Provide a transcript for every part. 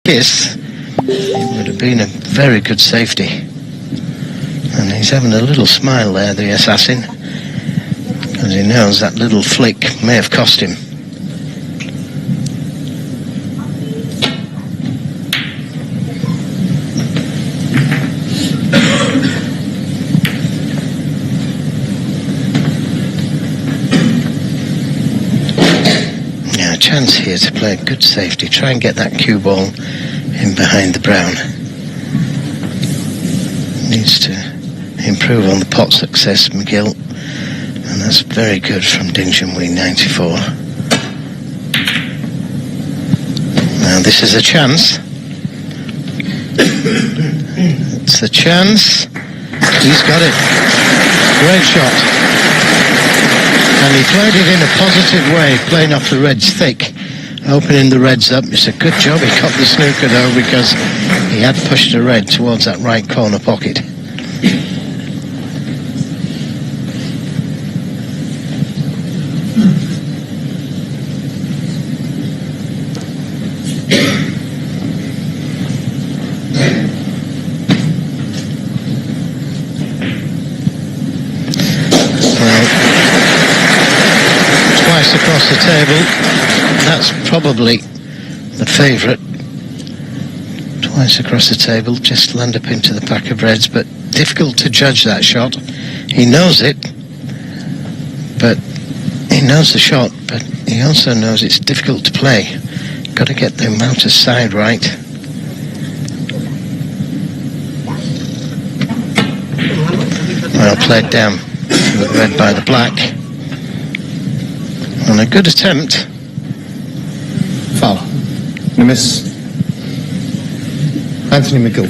kiss, it would have been a very good safety. And he's having a little smile there, the assassin, because he knows that little flick may have cost him. Chance here to play a good safety, try and get that cue ball in behind the brown. Needs to improve on the pot success, McGill, and that's very good from Ding Junhui, 94. Now this is a chance. It's a chance. He's got it. Great shot. And he played it in a positive way, playing off the reds thick, opening the reds up. It's a good job he caught the snooker though, because he had pushed the red towards that right corner pocket. Across the table, that's probably the favourite. Twice across the table, just land up into the pack of reds, but difficult to judge that shot. He knows it, but he knows the shot, but he also knows it's difficult to play. Got to get the outer side right. Well played down with red by the black. And a good attempt. Foul. You miss. Anthony McGill.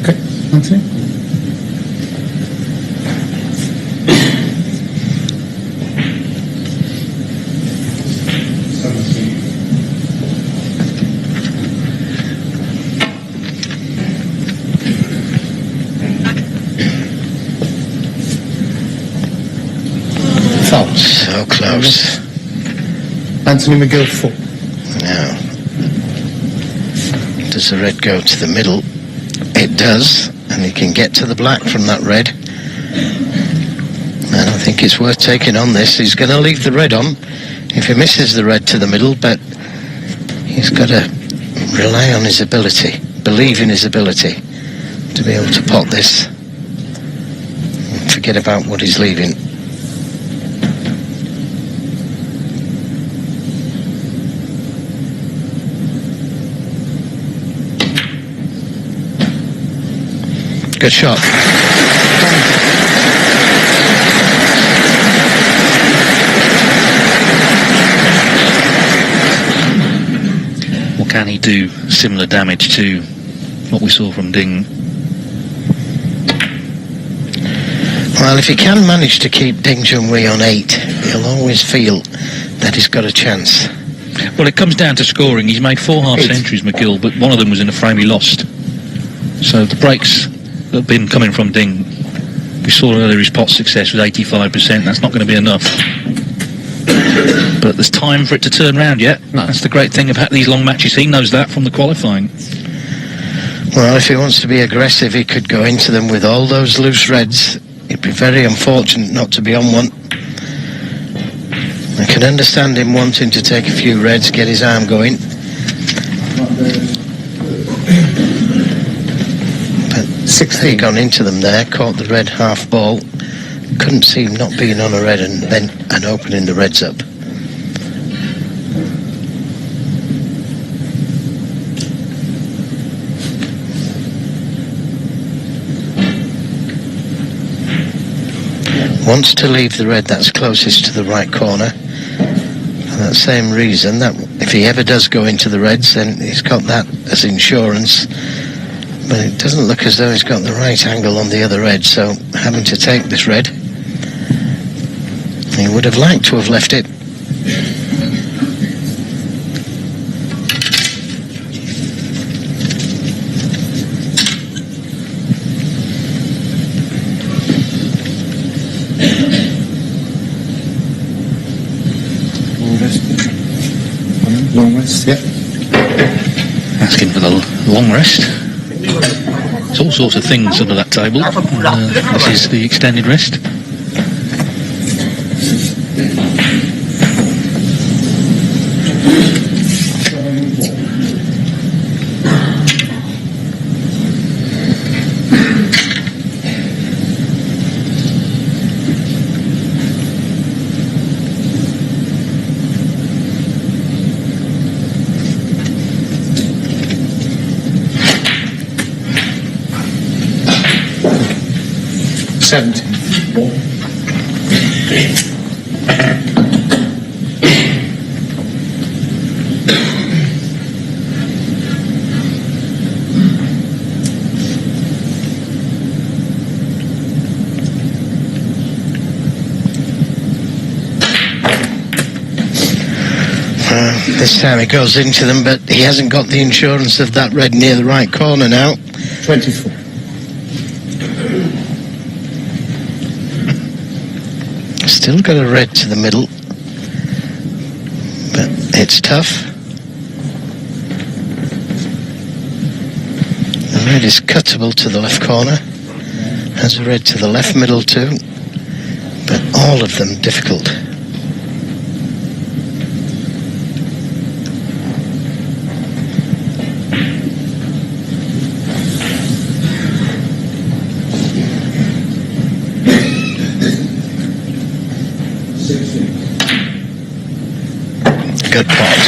Okay, Anthony. So close. Anthony McGill, 4. Now, does the red go to the middle? It does, and he can get to the black from that red. I don't think it's worth taking on this. He's going to leave the red on if he misses the red to the middle, but he's got to rely on his ability, believe in his ability to be able to pot this and forget about what he's leaving. Good shot. Well, can he do similar damage to what we saw from Ding? Well, if he can manage to keep Ding Junhui on 8, he'll always feel that he's got a chance. Well, it comes down to scoring. He's made 4 half-centuries, McGill, but one of them was in a frame he lost. So the breaks that have been coming from Ding, we saw earlier his pot success was 85%. That's not going to be enough. But there's time for it to turn round yet. No. That's the great thing about these long matches. He knows that from the qualifying. Well, if he wants to be aggressive, he could go into them with all those loose reds. It'd be very unfortunate not to be on one. I can understand him wanting to take a few reds, get his arm going. But 16 gone into them there, caught the red half ball. Couldn't see him not being on a red and opening the reds up. Wants to leave the red that's closest to the right corner. For that same reason, that if he ever does go into the reds, then he's got that as insurance. But it doesn't look as though he's got the right angle on the other red, so having to take this red, he would have liked to have left it. rest, yeah. Asking for the long rest. There's all sorts of things under that table. This is the extended rest. This time he goes into them, but he hasn't got the insurance of that red near the right corner now. 24. Still got a red to the middle, but it's tough. The red is cuttable to the left corner, has a red to the left middle too, but all of them difficult. Good pot.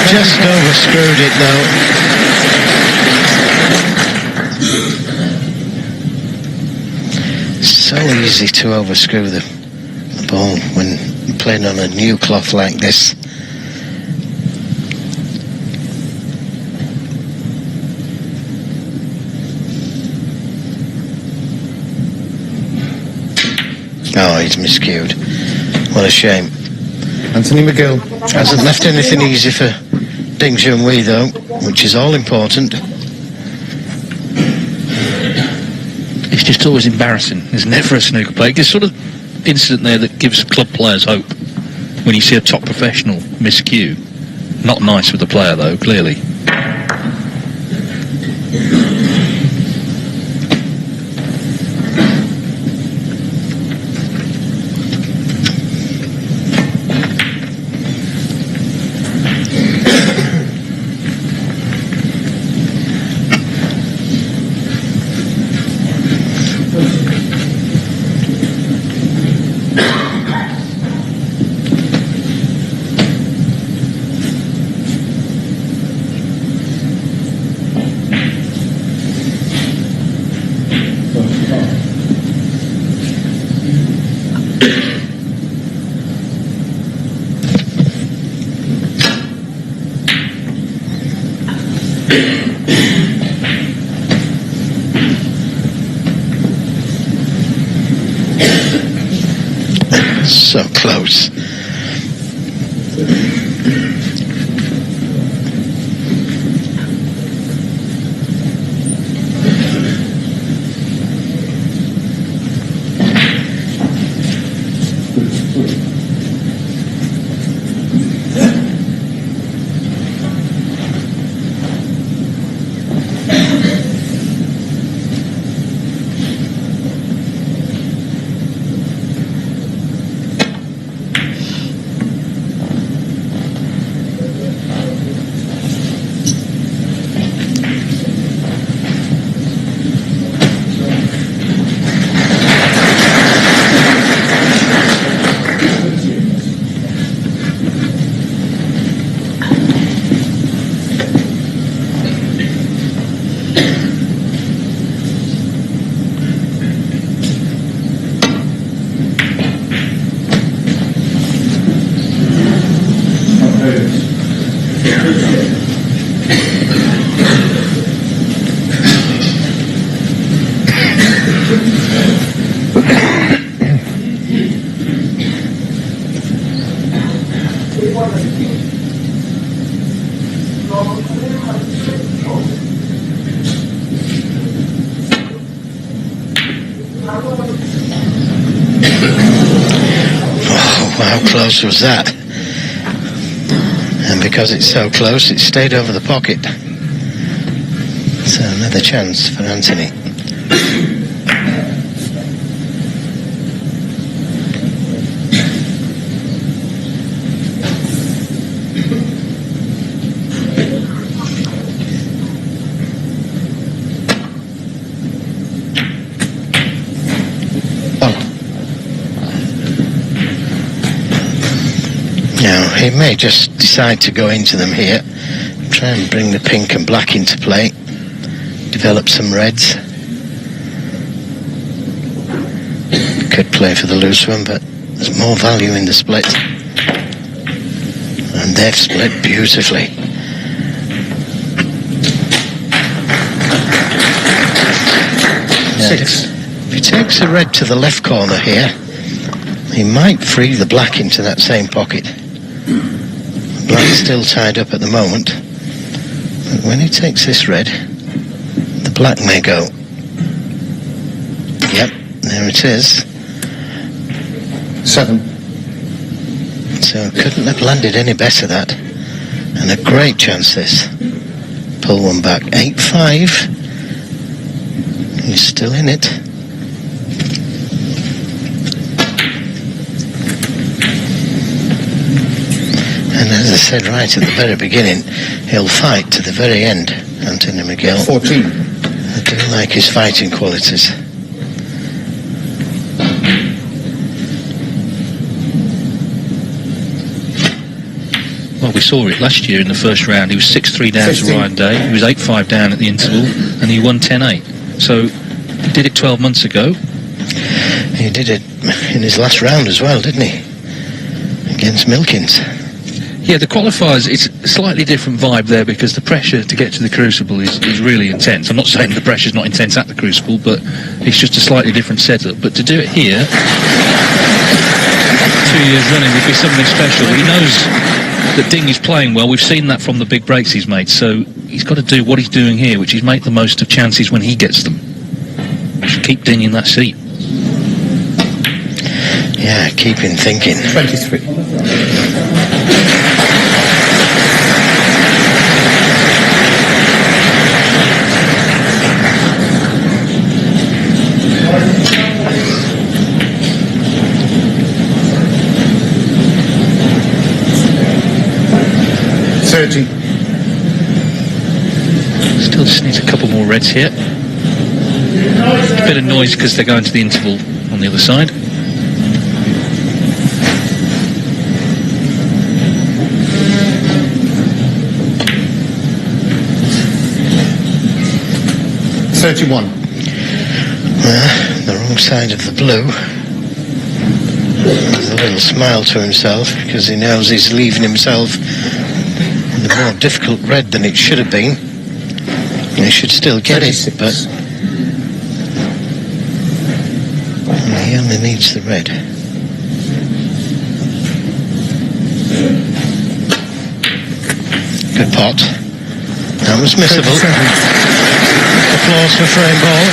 Just overscrewed it though. So easy to overscrew the ball when playing on a new cloth like this. Oh, he's miscued. What a shame. Anthony McGill. Hasn't left anything easy for Ding Junhui though, which is all important. It's just always embarrassing, isn't it, for a snooker player? There's sort of incident there that gives club players hope when you see a top professional miscue. Not nice with the player though, clearly. So close. Oh, how close was that? And because it's so close, it stayed over the pocket. So another chance for Anthony. Now, he may just decide to go into them here, try and bring the pink and black into play, develop some reds. Could play for the loose one, but there's more value in the split. And they've split beautifully. Six. If he takes a red to the left corner here, he might free the black into that same pocket. Black's still tied up at the moment, but when he takes this red, the black may go. Yep, there it is. 7. So couldn't have landed any better, that. And a great chance this. Pull one back. 8-5. He's still in it. And as I said right at the very beginning, he'll fight to the very end, Anthony McGill. 14. I do like his fighting qualities. Well, we saw it last year in the first round. He was 6-3 down 15. to Ryan Day. He was 8-5 down at the interval, and he won 10-8. So, he did it 12 months ago. He did it in his last round as well, didn't he? Against Milkins. Yeah, the qualifiers, it's a slightly different vibe there because the pressure to get to the Crucible is really intense. I'm not saying the pressure's not intense at the Crucible, but it's just a slightly different setup. But to do it here, 2 years running, would be something special. He knows that Ding is playing well. We've seen that from the big breaks he's made. So he's got to do what he's doing here, which is make the most of chances when he gets them. Keep Ding in that seat. Yeah, keep him thinking. 23. Still just needs a couple more reds here. A bit of noise because they're going to the interval on the other side. The wrong side of the blue. There's a little smile to himself because he knows he's leaving himself the more difficult red than it should have been. He should still get 36. it, but he only needs the red. Good pot. That was missable. Applause for frame ball.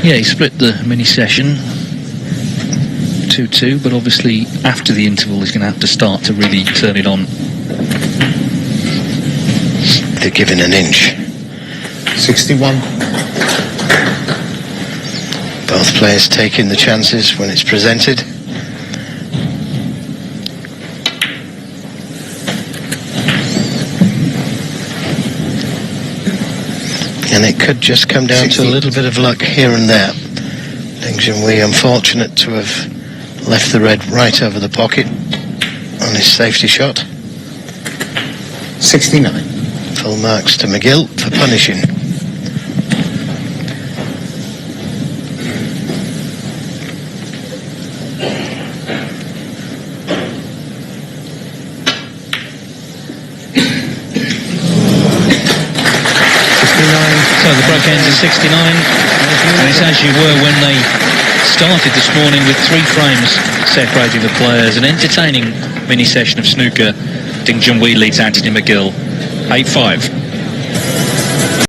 Yeah, he split the mini session 2-2, but obviously after the interval he's going to have to start to really turn it on. They're giving an inch. 61. Both players taking the chances when it's presented. And it could just come down to a little bit of luck here and there. Ding Junhui unfortunate to have left the red right over the pocket on his safety shot. 69. Full marks to McGill for punishing. So the break ends at 69, and it's as you were when they started this morning with 3 frames separating the players. An entertaining mini session of snooker. Ding Junhui leads Anthony McGill 8-5.